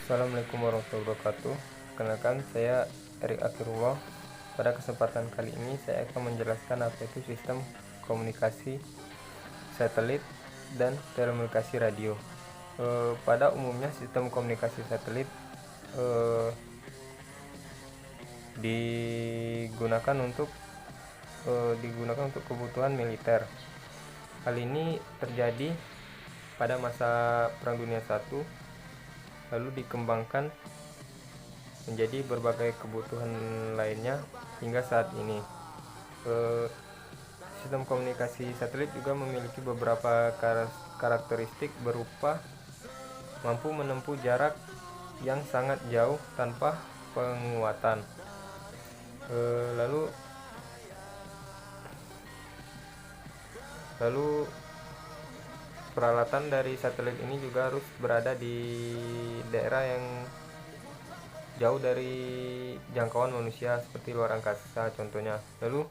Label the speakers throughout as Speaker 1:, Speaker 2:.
Speaker 1: Assalamualaikum warahmatullahi wabarakatuh. Kenalkan, saya Erik Akhirullah. Pada kesempatan kali ini saya akan menjelaskan apa itu sistem komunikasi satelit dan telekomunikasi radio. Pada umumnya sistem komunikasi satelit digunakan untuk kebutuhan militer. Hal ini terjadi pada masa Perang Dunia I, lalu dikembangkan menjadi berbagai kebutuhan lainnya hingga saat ini. Sistem komunikasi satelit juga memiliki beberapa karakteristik berupa mampu menempuh jarak yang sangat jauh tanpa penguatan. Lalu peralatan dari satelit ini juga harus berada di daerah yang jauh dari jangkauan manusia seperti luar angkasa contohnya. Lalu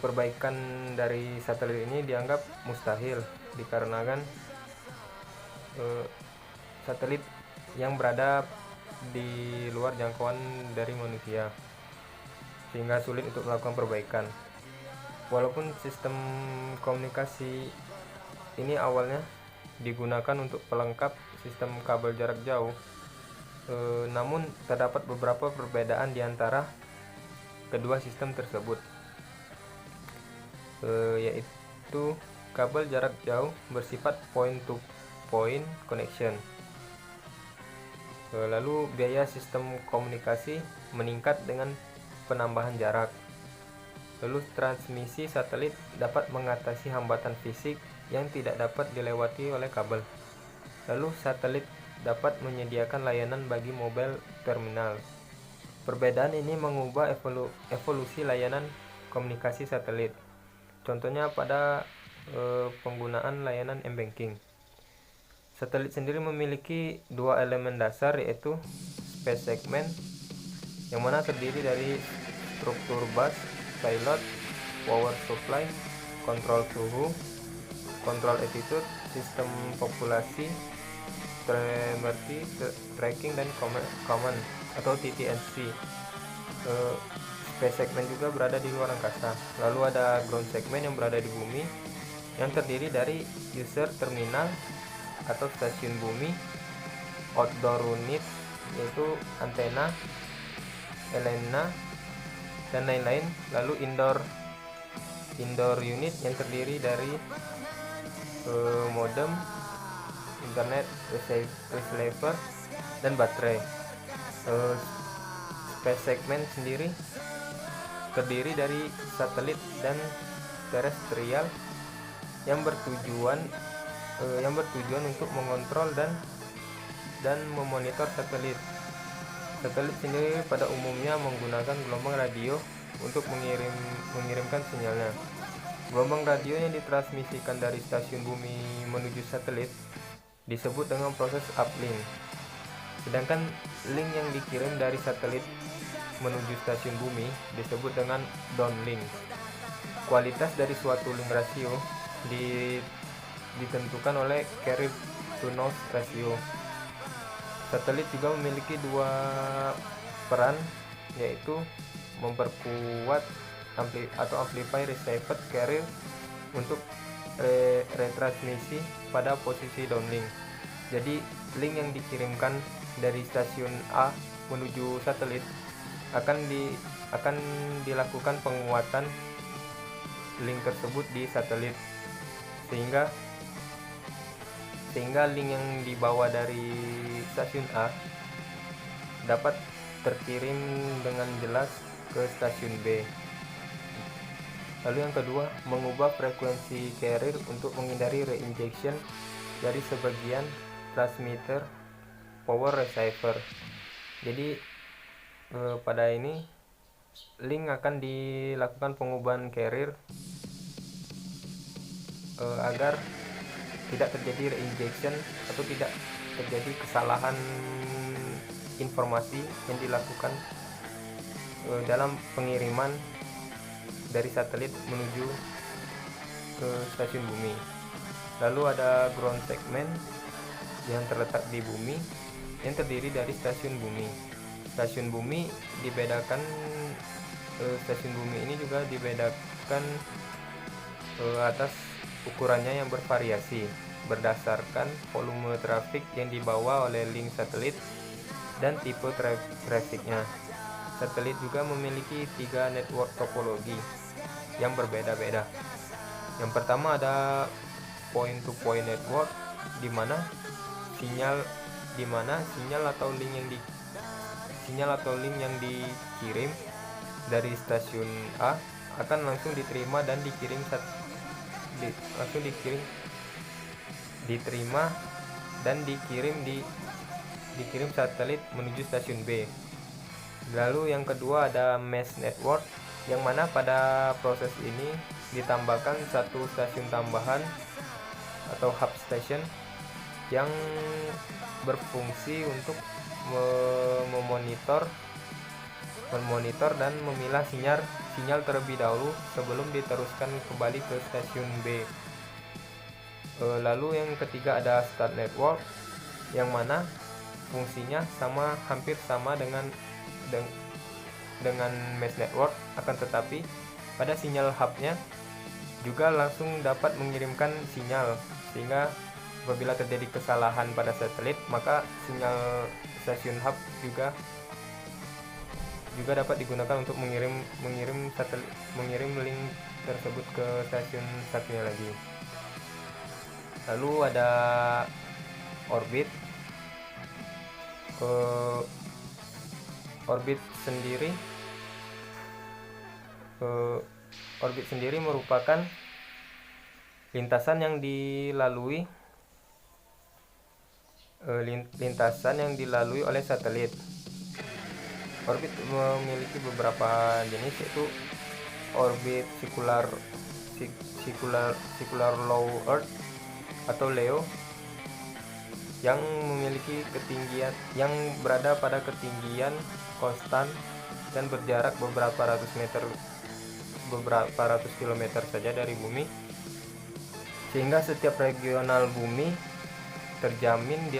Speaker 1: perbaikan dari satelit ini dianggap mustahil dikarenakan satelit yang berada di luar jangkauan dari manusia, sehingga sulit untuk melakukan perbaikan. Walaupun sistem komunikasi ini awalnya digunakan untuk pelengkap sistem kabel jarak jauh, namun terdapat beberapa perbedaan di antara kedua sistem tersebut, yaitu kabel jarak jauh bersifat point to point connection. Lalu biaya sistem komunikasi meningkat dengan penambahan jarak. Lalu transmisi satelit dapat mengatasi hambatan fisik yang tidak dapat dilewati oleh kabel. Lalu satelit dapat menyediakan layanan bagi mobile terminal. Perbedaan ini mengubah evolusi layanan komunikasi satelit. Contohnya pada penggunaan layanan m-banking. Satelit sendiri memiliki dua elemen dasar, yaitu space segment yang mana terdiri dari struktur bus, pilot, power supply, kontrol suhu, kontrol altitude, sistem populasi, telemetry, tracking, dan command atau TTNC. Space segment juga berada di luar angkasa. Lalu ada ground segment yang berada di bumi, yang terdiri dari user terminal atau stasiun bumi, outdoor unit yaitu antena, elena, dan lain-lain. Lalu indoor unit yang terdiri dari modem, internet receiver, dan baterai. Space segment sendiri terdiri dari satelit dan terestrial yang bertujuan untuk mengontrol dan memonitor satelit. Satelit sendiri pada umumnya menggunakan gelombang radio untuk mengirimkan sinyalnya. Gelombang radio yang ditransmisikan dari stasiun bumi menuju satelit disebut dengan proses uplink. Sedangkan link yang dikirim dari satelit menuju stasiun bumi disebut dengan downlink. Kualitas dari suatu link rasio ditentukan oleh carrier to node ratio. Satelit juga memiliki dua peran, yaitu memperkuat atau amplify receiver carrier untuk retransmisi pada posisi downlink. Jadi link yang dikirimkan dari stasiun A menuju satelit akan dilakukan penguatan link tersebut di satelit, sehingga link yang dibawa dari stasiun A dapat terkirim dengan jelas ke stasiun B. Lalu yang kedua, mengubah frekuensi carrier untuk menghindari reinjection dari sebagian transmitter power receiver. Jadi pada ini link akan dilakukan pengubahan carrier agar tidak terjadi reinjection atau tidak terjadi kesalahan informasi yang dilakukan dalam pengiriman dari satelit menuju ke stasiun bumi. Lalu ada ground segment yang terletak di bumi yang terdiri dari stasiun bumi. Stasiun bumi dibedakan stasiun bumi ini juga dibedakan atas ukurannya yang bervariasi berdasarkan volume trafik yang dibawa oleh link satelit dan tipe trafiknya. Satelit juga memiliki 3 network topologi yang berbeda-beda. Yang pertama ada point-to-point network, di mana sinyal atau link yang dikirim dari stasiun A akan langsung diterima dan dikirim satelit menuju stasiun B. Lalu yang kedua ada mesh network, yang mana pada proses ini ditambahkan satu stasiun tambahan atau hub station yang berfungsi untuk memonitor dan memilah sinyal terlebih dahulu sebelum diteruskan kembali ke stasiun B. Lalu yang ketiga ada start network, yang mana fungsinya hampir sama dengan mesh network, akan tetapi pada sinyal hubnya juga langsung dapat mengirimkan sinyal, sehingga apabila terjadi kesalahan pada satelit, maka sinyal stasiun hub juga dapat digunakan untuk mengirim link tersebut ke stasiun satunya lagi. Lalu ada orbit. Orbit sendiri merupakan lintasan yang dilalui oleh satelit. Orbit memiliki beberapa jenis, yaitu orbit circular low Earth atau LEO, yang memiliki yang berada pada ketinggian konstan dan berjarak beberapa ratus kilometer saja dari bumi, sehingga setiap regional bumi terjamin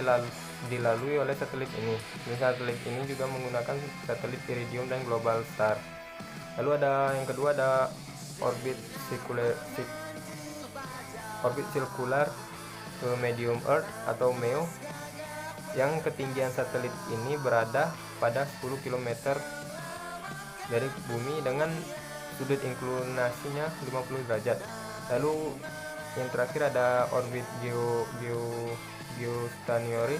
Speaker 1: dilalui oleh satelit ini. Satelit ini juga menggunakan satelit Iridium dan Globalstar. Lalu yang kedua ada orbit circular medium Earth atau MEO, yang ketinggian satelit ini berada pada 10 km dari bumi dengan sudut inklinasinya 50 derajat. Lalu yang terakhir ada orbit geostationary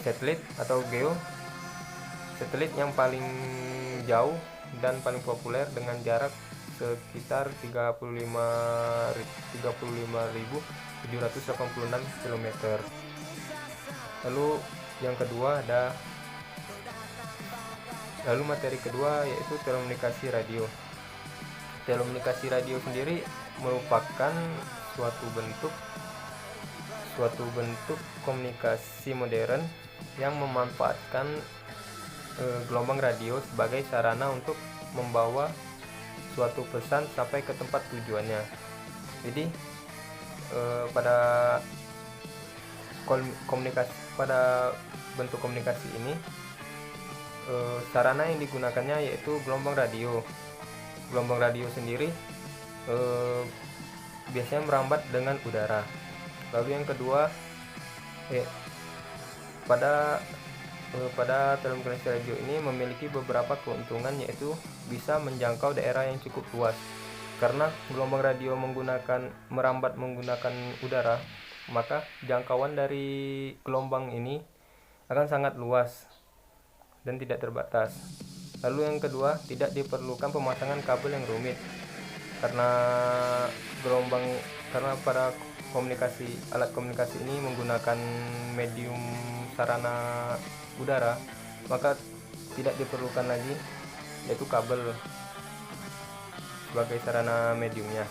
Speaker 1: satelit atau GEO, satelit yang paling jauh dan paling populer dengan jarak sekitar 35.786 km. Lalu materi kedua yaitu telekomunikasi radio. Telekomunikasi radio sendiri merupakan suatu bentuk komunikasi modern yang memanfaatkan gelombang radio sebagai sarana untuk membawa suatu pesan sampai ke tempat tujuannya. Jadi pada bentuk komunikasi ini, sarana yang digunakannya yaitu gelombang radio. Gelombang radio sendiri biasanya merambat dengan udara. Lalu yang kedua, pada telekomunikasi radio ini memiliki beberapa keuntungan, yaitu bisa menjangkau daerah yang cukup luas. Karena gelombang radio merambat menggunakan udara, maka jangkauan dari gelombang ini akan sangat luas dan tidak terbatas. Lalu yang kedua, tidak diperlukan pemasangan kabel yang rumit. Karena pada alat komunikasi ini menggunakan medium sarana udara, maka tidak diperlukan lagi yaitu kabel sebagai sarana mediumnya.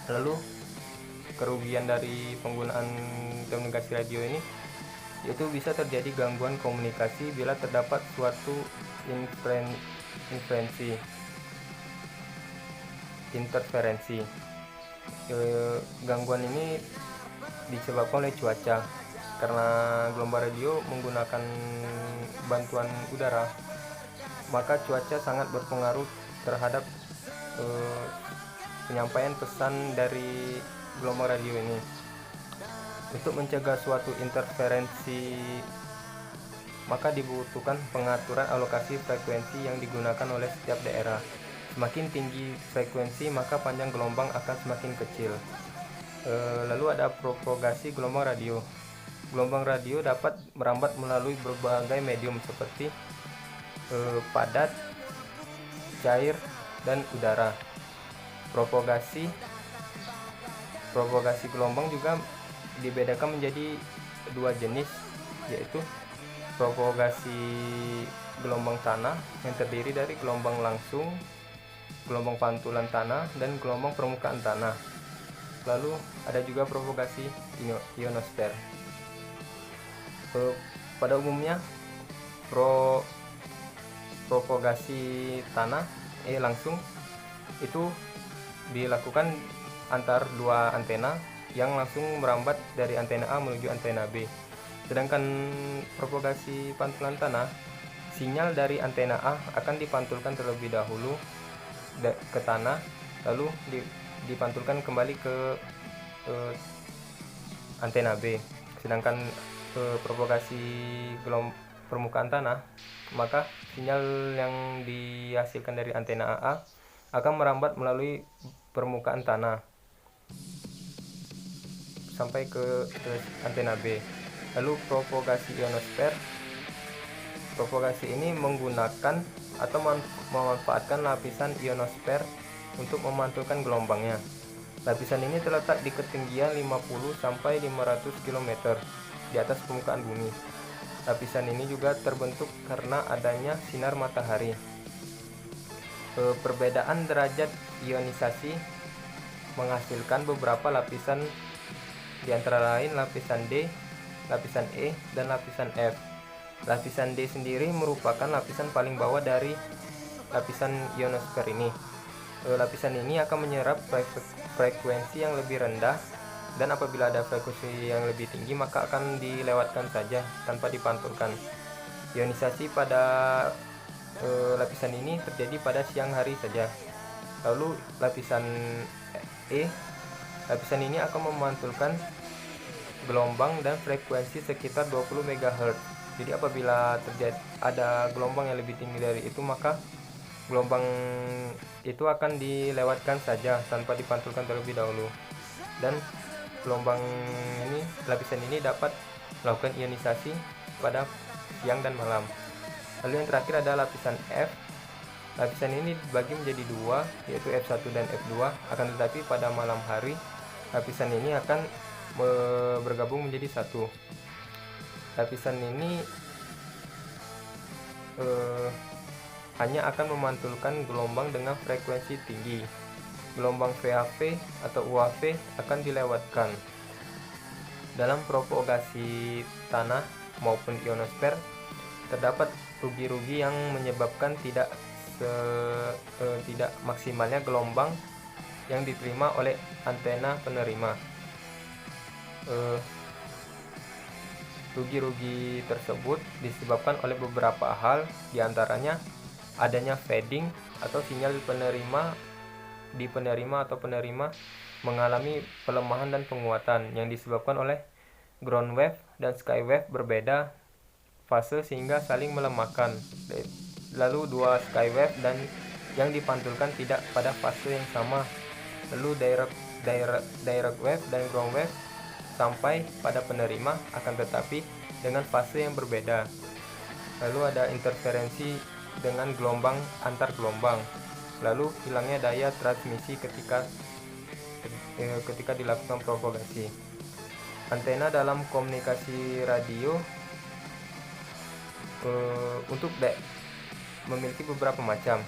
Speaker 1: Lalu kerugian dari penggunaan telekomunikasi radio ini yaitu bisa terjadi gangguan komunikasi bila terdapat suatu interferensi. Gangguan ini disebabkan oleh cuaca, karena gelombang radio menggunakan bantuan udara, maka cuaca sangat berpengaruh terhadap penyampaian pesan dari gelombang radio ini. Untuk mencegah suatu interferensi, maka dibutuhkan pengaturan alokasi frekuensi yang digunakan oleh setiap daerah. Semakin tinggi frekuensi, maka panjang gelombang akan semakin kecil. Lalu ada propagasi gelombang radio. Gelombang radio dapat merambat melalui berbagai medium seperti padat, cair, dan udara. Propagasi gelombang juga dibedakan menjadi dua jenis, yaitu propagasi gelombang tanah yang terdiri dari gelombang langsung, gelombang pantulan tanah, dan gelombang permukaan tanah. Lalu ada juga propagasi ionosfer. Pada umumnya propagasi tanah langsung itu dilakukan antar dua antena yang langsung merambat dari antena A menuju antena B. Sedangkan propagasi pantulan tanah, sinyal dari antena A akan dipantulkan terlebih dahulu ke tanah, lalu dipantulkan kembali ke antena B. Sedangkan propagasi permukaan tanah, maka sinyal yang dihasilkan dari antena A akan merambat melalui permukaan tanah sampai ke antena B. Lalu propagasi ionosfer, propagasi ini menggunakan atau memanfaatkan lapisan ionosfer untuk memantulkan gelombangnya. Lapisan ini terletak di ketinggian 50 sampai 500 km di atas permukaan bumi. Lapisan ini juga terbentuk karena adanya sinar matahari. Perbedaan derajat ionisasi menghasilkan beberapa lapisan, di antara lain lapisan D, lapisan E, dan lapisan F. Lapisan D sendiri merupakan lapisan paling bawah dari lapisan ionosfer ini. Lapisan ini akan menyerap frekuensi yang lebih rendah, dan apabila ada frekuensi yang lebih tinggi maka akan dilewatkan saja tanpa dipantulkan. Ionisasi pada lapisan ini terjadi pada siang hari saja. Lalu lapisan E, lapisan ini akan memantulkan gelombang dan frekuensi sekitar 20 MHz. Jadi apabila terjadi ada gelombang yang lebih tinggi dari itu, maka gelombang itu akan dilewatkan saja tanpa dipantulkan terlebih dahulu. Dan gelombang ini, lapisan ini dapat melakukan ionisasi pada siang dan malam. Lalu yang terakhir ada lapisan F. Lapisan ini dibagi menjadi dua, yaitu F1 dan F2. Akan tetapi pada malam hari lapisan ini akan bergabung menjadi satu. Lapisan ini hanya akan memantulkan gelombang dengan frekuensi tinggi. Gelombang VHF atau UHF akan dilewatkan. Dalam propagasi tanah maupun ionosfer terdapat rugi-rugi yang menyebabkan tidak maksimalnya gelombang yang diterima oleh antena penerima. Rugi-rugi tersebut disebabkan oleh beberapa hal, diantaranya adanya fading atau sinyal penerima mengalami pelemahan dan penguatan yang disebabkan oleh ground wave dan sky wave berbeda fase sehingga saling melemahkan. Lalu dua sky wave dan yang dipantulkan tidak pada fase yang sama. Lalu direct wave dan ground wave sampai pada penerima, akan tetapi dengan fase yang berbeda. Lalu ada interferensi dengan gelombang antar gelombang. Lalu hilangnya daya transmisi ketika dilakukan propagasi. Antena dalam komunikasi radio memiliki beberapa macam.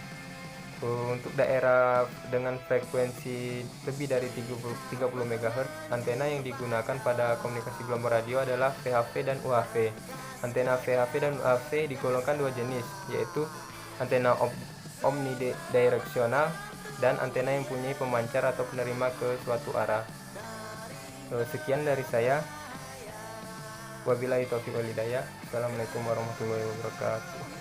Speaker 1: Untuk daerah dengan frekuensi lebih dari 30 MHz, antena yang digunakan pada komunikasi gelombang radio adalah VHF dan UHF. Antena VHF dan UHF digolongkan dua jenis, yaitu antena omnidireksional dan antena yang mempunyai pemancar atau penerima ke suatu arah. Sekian dari saya. Wabillahi taufiq wal hidayah. Assalamualaikum warahmatullahi wabarakatuh.